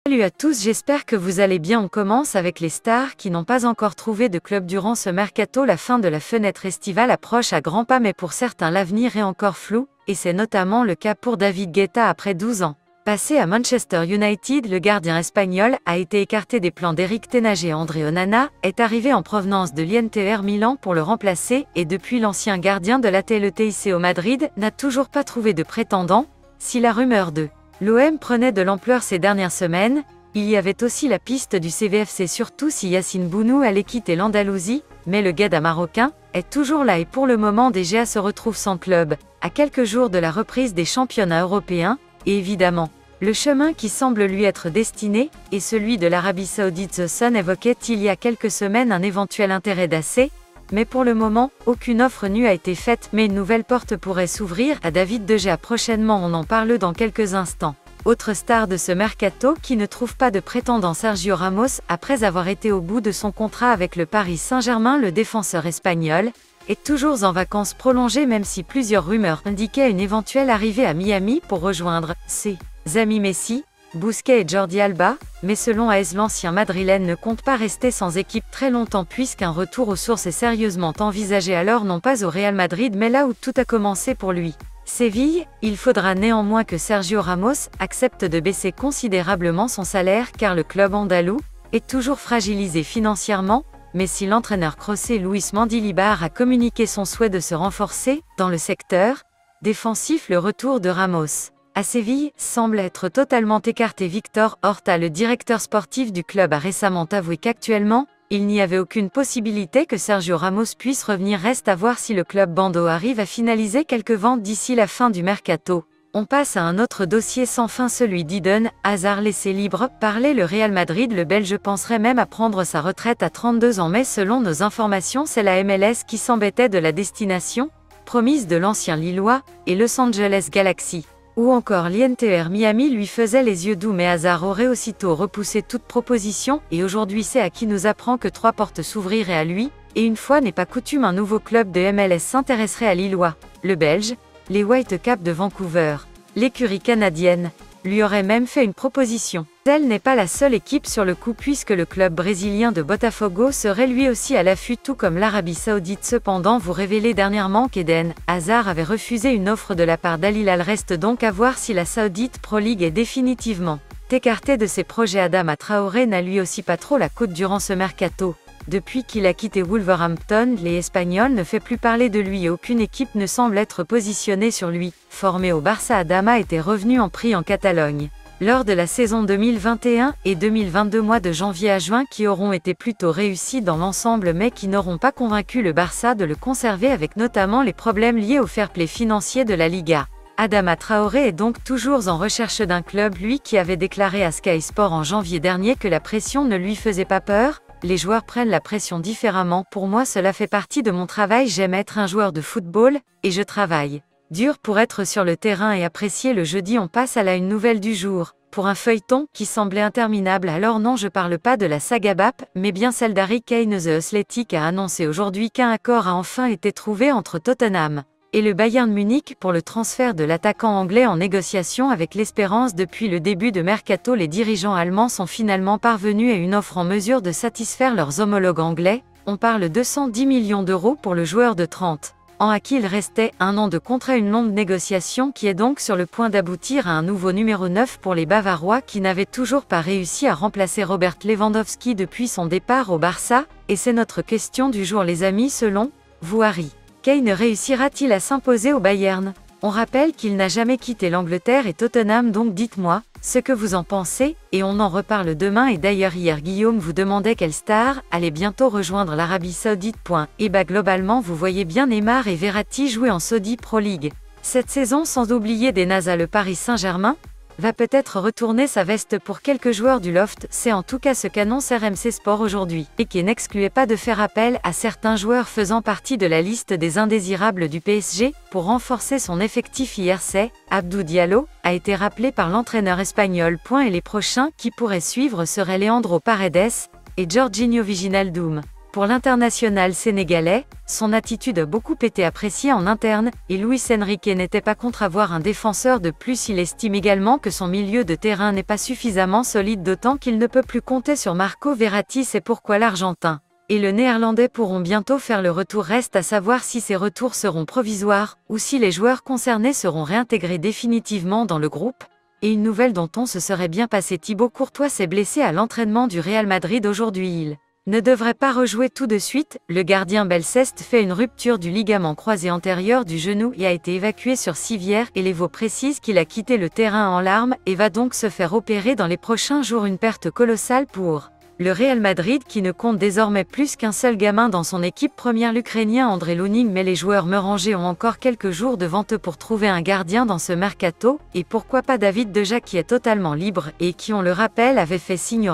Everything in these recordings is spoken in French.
Salut à tous, j'espère que vous allez bien. On commence avec les stars qui n'ont pas encore trouvé de club durant ce mercato. La fin de la fenêtre estivale approche à grands pas, mais pour certains l'avenir est encore flou, et c'est notamment le cas pour David Guetta après 12 ans. Passé à Manchester United, le gardien espagnol a été écarté des plans d'Eric ten Hag et André Onana est arrivé en provenance de l'Inter Milan pour le remplacer, et depuis l'ancien gardien de l'Atlético Madrid n'a toujours pas trouvé de prétendant. Si la rumeur de l'OM prenait de l'ampleur ces dernières semaines, il y avait aussi la piste du CVFC, surtout si Yassine Bounou allait quitter l'Andalousie, mais le Gueda marocain est toujours là et pour le moment DGA se retrouve sans club, à quelques jours de la reprise des championnats européens, et évidemment, le chemin qui semble lui être destiné est celui de l'Arabie Saoudite. The Sun évoquait il y a quelques semaines un éventuel intérêt d'AC, mais pour le moment, aucune offre nue a été faite, mais une nouvelle porte pourrait s'ouvrir à David De Gea prochainement, on en parle dans quelques instants. Autre star de ce mercato qui ne trouve pas de prétendant, Sergio Ramos, après avoir été au bout de son contrat avec le Paris Saint-Germain, le défenseur espagnol est toujours en vacances prolongées, même si plusieurs rumeurs indiquaient une éventuelle arrivée à Miami pour rejoindre ses amis Messi, Busquets et Jordi Alba, mais selon AS, l'ancien madrilène ne compte pas rester sans équipe très longtemps puisqu'un retour aux sources est sérieusement envisagé, alors non pas au Real Madrid mais là où tout a commencé pour lui, Séville. Il faudra néanmoins que Sergio Ramos accepte de baisser considérablement son salaire car le club andalou est toujours fragilisé financièrement, mais si l'entraîneur crossé Luis Mendilibar a communiqué son souhait de se renforcer dans le secteur défensif, le retour de Ramos à Séville semble être totalement écarté. Victor Horta, le directeur sportif du club, a récemment avoué qu'actuellement, il n'y avait aucune possibilité que Sergio Ramos puisse revenir. Reste à voir si le club Bando arrive à finaliser quelques ventes d'ici la fin du mercato. On passe à un autre dossier sans fin, celui d'Eden Hazard laissé libre par le Real Madrid. Le Belge penserait même à prendre sa retraite à 32 ans, mais selon nos informations, c'est la MLS qui s'embêtait de la destination promise de l'ancien Lillois et Los Angeles Galaxy. Ou encore l'Inter Miami lui faisait les yeux doux, mais Hazard aurait aussitôt repoussé toute proposition, et aujourd'hui c'est à qui nous apprend que 3 portes s'ouvriraient à lui, et une fois n'est pas coutume, un nouveau club de MLS s'intéresserait à Lillois. Le Belge, les Whitecaps de Vancouver, l'écurie canadienne, lui aurait même fait une proposition. Elle n'est pas la seule équipe sur le coup puisque le club brésilien de Botafogo serait lui aussi à l'affût, tout comme l'Arabie Saoudite. Cependant, vous révélez dernièrement qu'Eden Hazard avait refusé une offre de la part d'Al Hilal. Reste donc à voir si la Saoudite Pro League est définitivement écartée de ses projets. Adama Traoré n'a lui aussi pas trop la cote durant ce mercato. Depuis qu'il a quitté Wolverhampton, les Espagnols ne fait plus parler de lui et aucune équipe ne semble être positionnée sur lui. Formé au Barça, Adama était revenu en prix en Catalogne lors de la saison 2021 et 2022, mois de janvier à juin, qui auront été plutôt réussis dans l'ensemble mais qui n'auront pas convaincu le Barça de le conserver, avec notamment les problèmes liés au fair play financier de la Liga. Adama Traoré est donc toujours en recherche d'un club, lui qui avait déclaré à Sky Sport en janvier dernier que la pression ne lui faisait pas peur. Les joueurs prennent la pression différemment. Pour moi, cela fait partie de mon travail. J'aime être un joueur de football, et je travaille dur pour être sur le terrain et apprécier le jeudi. On passe à la une nouvelle du jour. Pour un feuilleton qui semblait interminable, alors non, je parle pas de la saga BAP, mais bien celle d'Harry Kane. The Athletic a annoncé aujourd'hui qu'un accord a enfin été trouvé entre Tottenham et le Bayern Munich pour le transfert de l'attaquant anglais, en négociation avec l'Espérance depuis le début de mercato. Les dirigeants allemands sont finalement parvenus à une offre en mesure de satisfaire leurs homologues anglais. On parle de 210 millions d'euros pour le joueur de 30 ans à qui il restait 1 an de contrat, une longue négociation qui est donc sur le point d'aboutir à un nouveau numéro 9 pour les Bavarois qui n'avaient toujours pas réussi à remplacer Robert Lewandowski depuis son départ au Barça. Et c'est notre question du jour les amis, selon vous, Harry Kane réussira-t-il à s'imposer au Bayern? On rappelle qu'il n'a jamais quitté l'Angleterre et Tottenham, donc dites-moi ce que vous en pensez, et on en reparle demain. Et d'ailleurs hier Guillaume vous demandait quelle star allait bientôt rejoindre l'Arabie Saoudite. Et bah globalement vous voyez bien Neymar et Verratti jouer en Saudi Pro League cette saison, sans oublier des Nazas. Le Paris Saint-Germain va peut-être retourner sa veste pour quelques joueurs du loft, c'est en tout cas ce qu'annonce RMC Sport aujourd'hui, et qui n'excluait pas de faire appel à certains joueurs faisant partie de la liste des indésirables du PSG pour renforcer son effectif. Hier c'est Abdou Diallo a été rappelé par l'entraîneur espagnol. Et les prochains qui pourraient suivre seraient Leandro Paredes et Jorginho Wijnaldum. Pour l'international sénégalais, son attitude a beaucoup été appréciée en interne, et Luis Enrique n'était pas contre avoir un défenseur de plus. Il estime également que son milieu de terrain n'est pas suffisamment solide, d'autant qu'il ne peut plus compter sur Marco Verratti. C'est pourquoi l'Argentin et le Néerlandais pourront bientôt faire le retour. Reste à savoir si ces retours seront provisoires, ou si les joueurs concernés seront réintégrés définitivement dans le groupe. Et une nouvelle dont on se serait bien passé: Thibaut Courtois s'est blessé à l'entraînement du Real Madrid aujourd'hui. Il ne devrait pas rejouer tout de suite. Le gardien Belceste fait une rupture du ligament croisé antérieur du genou et a été évacué sur civière. Et l'Evo précise qu'il a quitté le terrain en larmes et va donc se faire opérer dans les prochains jours. Une perte colossale pour le Real Madrid, qui ne compte désormais plus qu'un seul gamin dans son équipe première, l'Ukrainien André Lunin. Mais les joueurs merengues ont encore quelques jours devant eux pour trouver un gardien dans ce mercato, et pourquoi pas David De Gea, qui est totalement libre et qui, on le rappelle, avait fait signer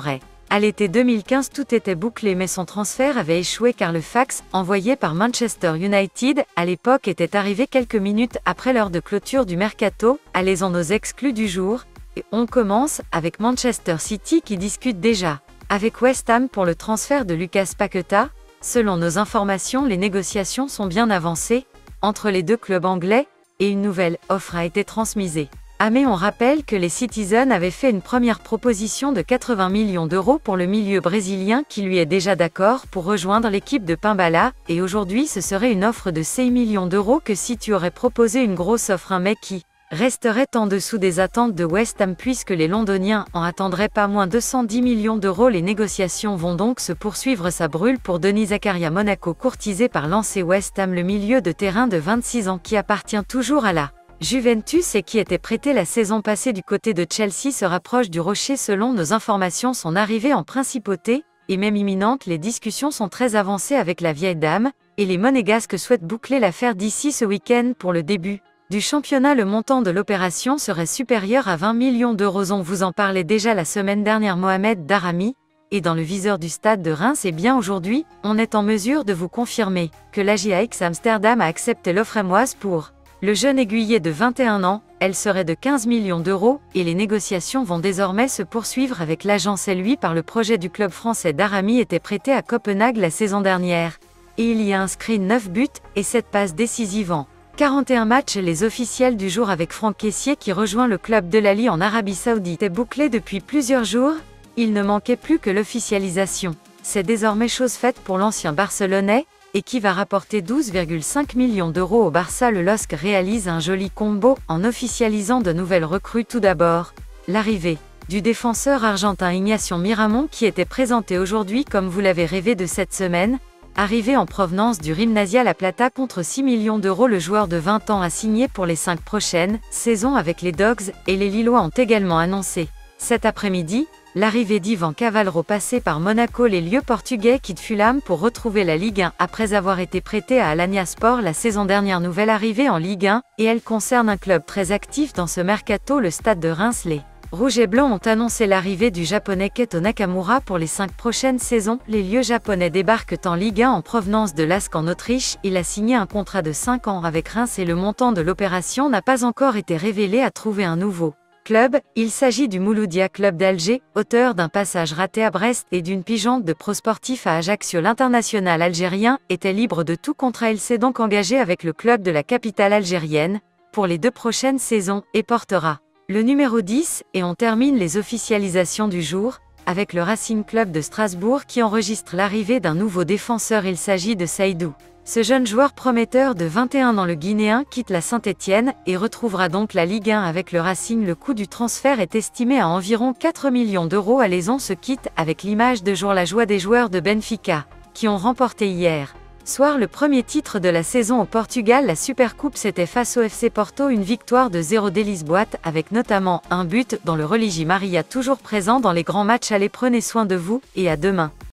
à l'été 2015. Tout était bouclé, mais son transfert avait échoué car le fax, envoyé par Manchester United, à l'époque était arrivé quelques minutes après l'heure de clôture du mercato. Allez-en nos exclus du jour, et on commence avec Manchester City qui discute déjà avec West Ham pour le transfert de Lucas Paqueta. Selon nos informations, les négociations sont bien avancées entre les deux clubs anglais, et une nouvelle offre a été transmise. Mais on rappelle que les Citizens avaient fait une première proposition de 80 millions d'euros pour le milieu brésilien, qui lui est déjà d'accord pour rejoindre l'équipe de Pimbala, et aujourd'hui ce serait une offre de 6 millions d'euros que City aurait proposé, une grosse offre, mais qui resterait en dessous des attentes de West Ham puisque les Londoniens en attendraient pas moins de 210 millions d'euros. Les négociations vont donc se poursuivre. Ça brûle pour Denis Zakaria, Monaco courtisé par l'ancien West Ham. Le milieu de terrain de 26 ans qui appartient toujours à la Juventus et qui était prêté la saison passée du côté de Chelsea se rapproche du Rocher. Selon nos informations, son arrivée en principauté est même imminente. Les discussions sont très avancées avec la vieille dame, et les Monégasques souhaitent boucler l'affaire d'ici ce week-end. Pour le début du championnat, le montant de l'opération serait supérieur à 20 millions d'euros. On vous en parlait déjà la semaine dernière. Mohamed Daramy est dans le viseur du Stade de Reims, et bien aujourd'hui, on est en mesure de vous confirmer que l'Ajax Amsterdam a accepté l'offre émoise pour le jeune aiguillé de 21 ans. Elle serait de 15 millions d'euros, et les négociations vont désormais se poursuivre avec l'agence. Lui, par le projet du club français. Daramy était prêté à Copenhague la saison dernière, et il y a inscrit 9 buts et 7 passes décisives en 41 matchs. Les officiels du jour avec Franck Kessié qui rejoint le club de l'Ali en Arabie Saoudite est bouclé depuis plusieurs jours. Il ne manquait plus que l'officialisation. C'est désormais chose faite pour l'ancien Barcelonais, et qui va rapporter 12,5 millions d'euros au Barça. Le LOSC réalise un joli combo en officialisant de nouvelles recrues. Tout d'abord, l'arrivée du défenseur argentin Ignacio Miramón, qui était présenté aujourd'hui comme vous l'avez rêvé de cette semaine. Arrivé en provenance du Gimnasia La Plata contre 6 millions d'euros, le joueur de 20 ans a signé pour les 5 prochaines saisons avec les Dogs, et les Lillois ont également annoncé cet après-midi l'arrivée d'Ivan Cavaleiro, passé par Monaco. Les lieux portugais quittent Fulham pour retrouver la Ligue 1 après avoir été prêté à Alanya Sport la saison dernière. Nouvelle arrivée en Ligue 1, et elle concerne un club très actif dans ce mercato, le Stade de Reims. Les Rouges et Blancs ont annoncé l'arrivée du japonais Keto Nakamura pour les 5 prochaines saisons. Les lieux japonais débarquent en Ligue 1 en provenance de Lask en Autriche. Il a signé un contrat de 5 ans avec Reims, et le montant de l'opération n'a pas encore été révélé. À trouver un nouveau club, il s'agit du Mouloudia Club d'Alger, auteur d'un passage raté à Brest et d'une pigeante de pro sportif à Ajaccio. L'international algérien était libre de tout contrat. Il s'est donc engagé avec le club de la capitale algérienne pour les 2 prochaines saisons, et portera le numéro 10, et on termine les officialisations du jour avec le Racing Club de Strasbourg qui enregistre l'arrivée d'un nouveau défenseur. Il s'agit de Saïdou. Ce jeune joueur prometteur de 21 ans, le Guinéen, quitte la Saint-Étienne et retrouvera donc la Ligue 1 avec le Racing. Le coût du transfert est estimé à environ 4 millions d'euros. Allez, on se quitte avec l'image de jour, la joie des joueurs de Benfica qui ont remporté hier soir le premier titre de la saison au Portugal. La Supercoupe, c'était face au FC Porto, une victoire de 0 des Lisboètes, avec notamment un but dans le Religi Maria, toujours présent dans les grands matchs. Allez, prenez soin de vous, et à demain.